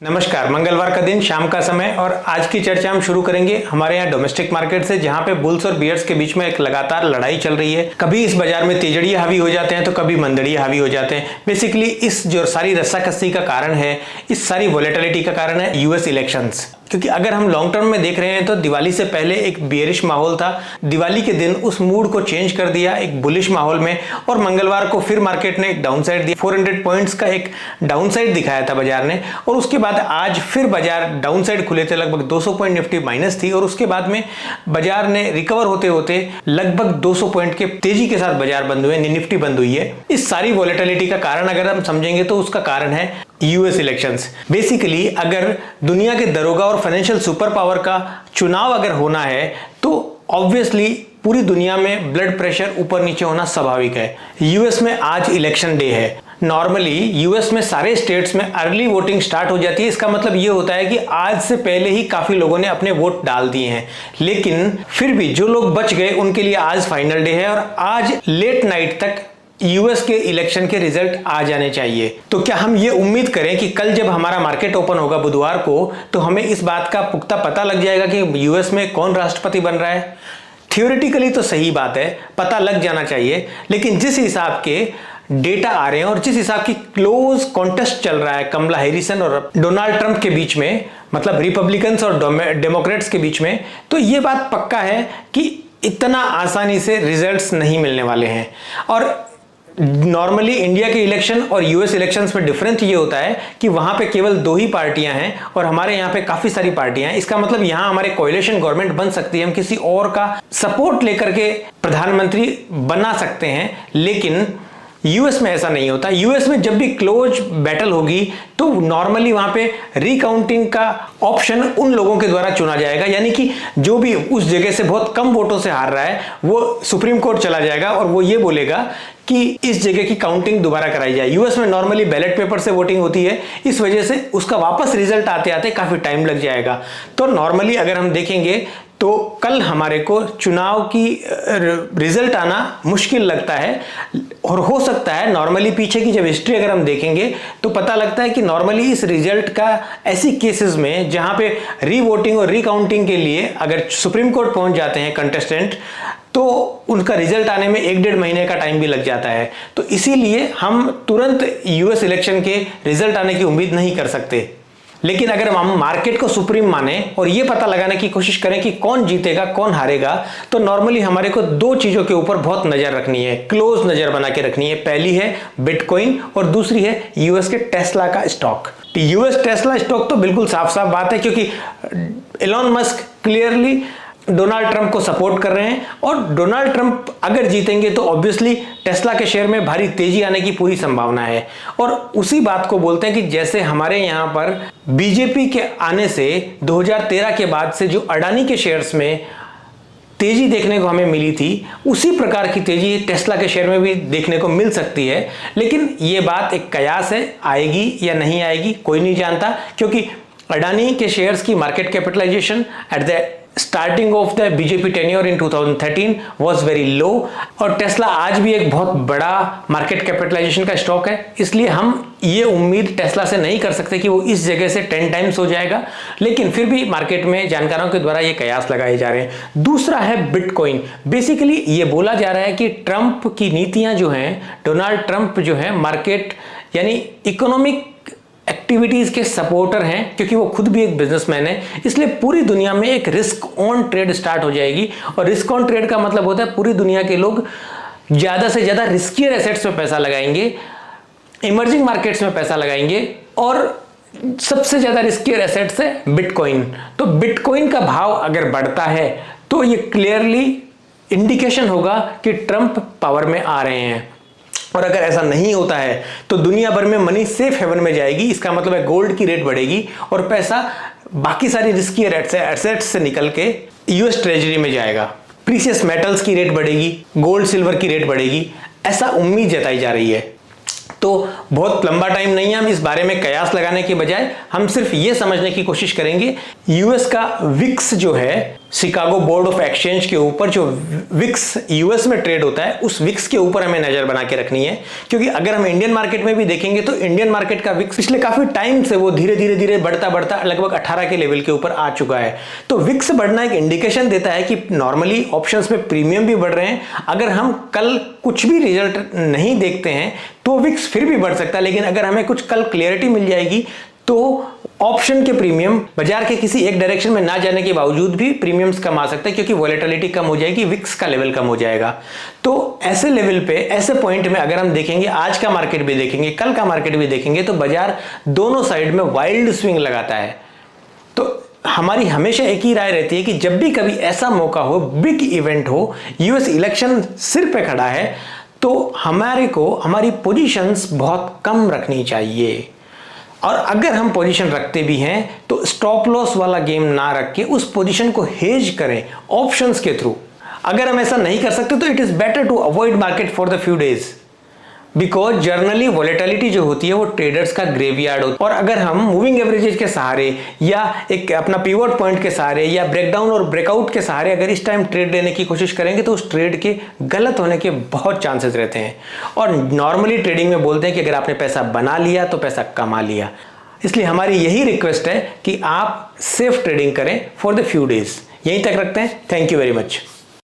नमस्कार। मंगलवार का दिन, शाम का समय, और आज की चर्चा हम शुरू करेंगे हमारे यहाँ डोमेस्टिक मार्केट से, जहाँ पे बुल्स और बियर्स के बीच में एक लगातार लड़ाई चल रही है। कभी इस बाजार में तेजड़िया हावी हो जाते हैं तो कभी मंदड़िया हावी हो जाते हैं। बेसिकली इस जो सारी रस्साकसी का कारण है, इस सारी वोलेटिलिटी का कारण है यूएस इलेक्शंस। क्योंकि अगर हम लॉन्ग टर्म में देख रहे हैं तो दिवाली से पहले एक बियरिश माहौल था, दिवाली के दिन उस मूड को चेंज कर दिया एक बुलिश माहौल में, और मंगलवार को फिर मार्केट ने एक डाउनसाइड दिया। 400 पॉइंट्स का एक डाउनसाइड दिखाया था बाजार ने, और उसके बाद आज फिर बाजार डाउनसाइड खुले थे। लगभग 200 पॉइंट निफ्टी माइनस थी, और उसके बाद में बाजार ने रिकवर होते होते लगभग 200 पॉइंट के तेजी के साथ बाजार बंद हुए, निफ्टी बंद हुई है। इस सारी वोलेटिलिटी का कारण अगर हम समझेंगे तो उसका कारण है यूएस इलेक्शंस। बेसिकली अगर दुनिया के दरोगा और फाइनेंशियल सुपर पावर का चुनाव अगर होना है तो ऑब्वियसली पूरी दुनिया में ब्लड प्रेशर ऊपर नीचे होना स्वाभाविक है। यूएस में आज इलेक्शन डे है। नॉर्मली यूएस में सारे स्टेट्स में अर्ली वोटिंग स्टार्ट हो जाती है। इसका मतलब ये होता है कि आज से पहले ही काफी लोगों ने अपने वोट डाल दिए हैं, लेकिन फिर भी जो लोग बच गए उनके लिए आज फाइनल डे है, और आज लेट नाइट तक यूएस के इलेक्शन के रिजल्ट आ जाने चाहिए। तो क्या हम ये उम्मीद करें कि कल जब हमारा मार्केट ओपन होगा बुधवार को, तो हमें इस बात का पुख्ता पता लग जाएगा कि यूएस में कौन राष्ट्रपति बन रहा है? थियोरेटिकली तो सही बात है, पता लग जाना चाहिए, लेकिन जिस हिसाब के डेटा आ रहे हैं और जिस हिसाब की क्लोज कॉन्टेस्ट चल रहा है कमला हैरिसन और डोनाल्ड ट्रंप के बीच में, मतलब रिपब्लिकन्स और डेमोक्रेट्स के बीच में, तो ये बात पक्का है कि इतना आसानी से रिजल्ट्स नहीं मिलने वाले हैं। और नॉर्मली इंडिया के इलेक्शन और यूएस इलेक्शंस में डिफरेंस ये होता है कि वहां पे केवल 2 ही पार्टियां हैं और हमारे यहाँ पे काफी सारी पार्टियां हैं। इसका मतलब यहाँ हमारे कोएलिशन गवर्नमेंट बन सकती है, हम किसी और का सपोर्ट लेकर के प्रधानमंत्री बना सकते हैं, लेकिन यूएस में ऐसा नहीं होता। यूएस में जब भी क्लोज बैटल होगी तो नॉर्मली वहां पे रिकाउंटिंग का ऑप्शन उन लोगों के द्वारा चुना जाएगा, यानी कि जो भी उस जगह से बहुत कम वोटों से हार रहा है वो सुप्रीम कोर्ट चला जाएगा और वो ये बोलेगा कि इस जगह की काउंटिंग दोबारा कराई जाए। यूएस में नॉर्मली बैलेट पेपर से वोटिंग होती है, इस वजह से उसका वापस रिजल्ट आते आते काफी टाइम लग जाएगा। तो नॉर्मली अगर हम देखेंगे तो कल हमारे को चुनाव की रिजल्ट आना मुश्किल लगता है, और हो सकता है नॉर्मली पीछे की जब हिस्ट्री अगर हम देखेंगे तो पता लगता है कि नॉर्मली इस रिजल्ट का ऐसी केसेस में जहां पे रीवोटिंग और रिकाउंटिंग के लिए अगर सुप्रीम कोर्ट पहुंच जाते हैं कंटेस्टेंट, तो उनका रिजल्ट आने में 1-1.5 महीने का टाइम भी लग जाता है। तो इसीलिए हम तुरंत यूएस इलेक्शन के रिजल्ट आने की उम्मीद नहीं कर सकते। लेकिन अगर हम मार्केट को सुप्रीम माने और ये पता लगाने की कोशिश करें कि कौन जीतेगा कौन हारेगा, तो नॉर्मली हमारे को 2 चीजों के ऊपर बहुत नजर रखनी है, क्लोज नजर बना के रखनी है। पहली है बिटकॉइन और दूसरी है यूएस के टेस्ला का स्टॉक। यूएस टेस्ला स्टॉक तो बिल्कुल साफ साफ बात है, क्योंकि Elon Musk clearly Donald Trump को सपोर्ट कर रहे हैं, और डोनाल्ड ट्रंप अगर जीतेंगे तो ऑब्वियसली टेस्ला के शेयर में भारी तेजी आने की पूरी संभावना है। और उसी बात को बोलते हैं कि जैसे हमारे यहां पर बीजेपी के आने से 2013 के बाद से जो अडानी के शेयर्स में तेजी देखने को हमें मिली थी, उसी प्रकार की तेजी टेस्ला के शेयर में भी देखने को मिल सकती है। लेकिन यह बात एक कयास है, आएगी या नहीं आएगी कोई नहीं जानता, क्योंकि अडानी के शेयर्स की market capitalisation at the starting of the BJP tenure in 2013 was very low, और टेस्ला आज भी एक बहुत बड़ा मार्केट कैपिटलाइजेशन का स्टॉक है। इसलिए हम ये उम्मीद टेस्ला से नहीं कर सकते कि वो इस जगह से 10 टाइम्स हो जाएगा, लेकिन फिर भी मार्केट में जानकारों के द्वारा ये कयास लगाए जा रहे हैं। दूसरा है बिटकॉइन। बेसिकली ये बोला जा रहा है कि ट्रंप की नीतियां जो हैं, डोनाल्ड ट्रंप जो है मार्केट यानी इकोनॉमिक एक्टिविटीज के सपोर्टर हैं, क्योंकि वो खुद भी एक बिजनेसमैन है। इसलिए पूरी दुनिया में एक रिस्क ऑन ट्रेड स्टार्ट हो जाएगी, और रिस्क ऑन ट्रेड का मतलब होता है पूरी दुनिया के लोग ज्यादा से ज्यादा रिस्कियर एसेट्स में पैसा लगाएंगे, इमर्जिंग मार्केट्स में पैसा लगाएंगे, और सबसे ज्यादा रिस्कियर एसेट्स है बिटकॉइन। तो बिटकॉइन का भाव अगर बढ़ता है तो ये क्लियरली इंडिकेशन होगा कि ट्रंप पावर में आ रहे हैं, और अगर ऐसा नहीं होता है तो दुनिया भर में मनी सेफ हेवन में जाएगी। इसका मतलब है गोल्ड की रेट बढ़ेगी और पैसा बाकी सारी रिस्की एसेट्स से निकल के यूएस ट्रेजरी में जाएगा। प्रीशियस मेटल्स की रेट बढ़ेगी, गोल्ड सिल्वर की रेट बढ़ेगी, ऐसा उम्मीद जताई जा रही है। तो बहुत लंबा टाइम नहीं है, हम इस बारे में कयास लगाने के बजाय हम सिर्फ ये समझने की कोशिश करेंगे यूएस का विक्स जो है शिकागो बोर्ड ऑफ एक्सचेंज के ऊपर जो विक्स यूएस में ट्रेड होता है उस विक्स के ऊपर हमें नजर बना के रखनी है, क्योंकि अगर हम इंडियन मार्केट में भी देखेंगे तो इंडियन मार्केट का विक्स पिछले काफी टाइम से वो धीरे धीरे धीरे बढ़ता बढ़ता लगभग 18 के लेवल के ऊपर आ चुका है। तो विक्स बढ़ना एक इंडिकेशन देता है कि नॉर्मली ऑप्शंस में प्रीमियम भी बढ़ रहे हैं। अगर हम कल कुछ भी रिजल्ट नहीं देखते हैं तो विक्स फिर भी बढ़ सकता है, लेकिन अगर हमें कुछ कल क्लियरिटी मिल जाएगी तो ऑप्शन के प्रीमियम बाजार के किसी एक डायरेक्शन में ना जाने के बावजूद भी प्रीमियम्स कम आ सकते हैं, क्योंकि वॉलेटिलिटी कम हो जाएगी, विक्स का लेवल कम हो जाएगा। तो ऐसे लेवल पे, ऐसे पॉइंट में अगर हम देखेंगे, आज का मार्केट भी देखेंगे, कल का मार्केट भी देखेंगे, तो बाजार दोनों साइड में वाइल्ड स्विंग लगाता है। तो हमारी हमेशा एक ही राय रहती है कि जब भी कभी ऐसा मौका हो, बिग इवेंट हो, यूएस इलेक्शन सिर पे खड़ा है, तो हमारी पोजीशंस बहुत कम रखनी चाहिए। और अगर हम पोजीशन रखते भी हैं तो स्टॉप लॉस वाला गेम ना रख के उस पोजीशन को हेज करें ऑप्शंस के थ्रू। अगर हम ऐसा नहीं कर सकते तो it is better to avoid market for the few days, because generally volatility जो होती है वो ट्रेडर्स का ग्रेवयार्ड होता है। और अगर हम मूविंग एवरेजेस के सहारे या एक अपना पिवट पॉइंट के सहारे या ब्रेकडाउन और ब्रेकआउट के सहारे अगर इस टाइम ट्रेड लेने की कोशिश करेंगे तो उस ट्रेड के गलत होने के बहुत चांसेस रहते हैं। और नॉर्मली ट्रेडिंग में बोलते हैं कि अगर आपने पैसा बना लिया तो पैसा कमा लिया। इसलिए हमारी यही रिक्वेस्ट है कि आप सेफ ट्रेडिंग करें फॉर द फ्यू डेज। यहीं तक रखते हैं। Thank you very much.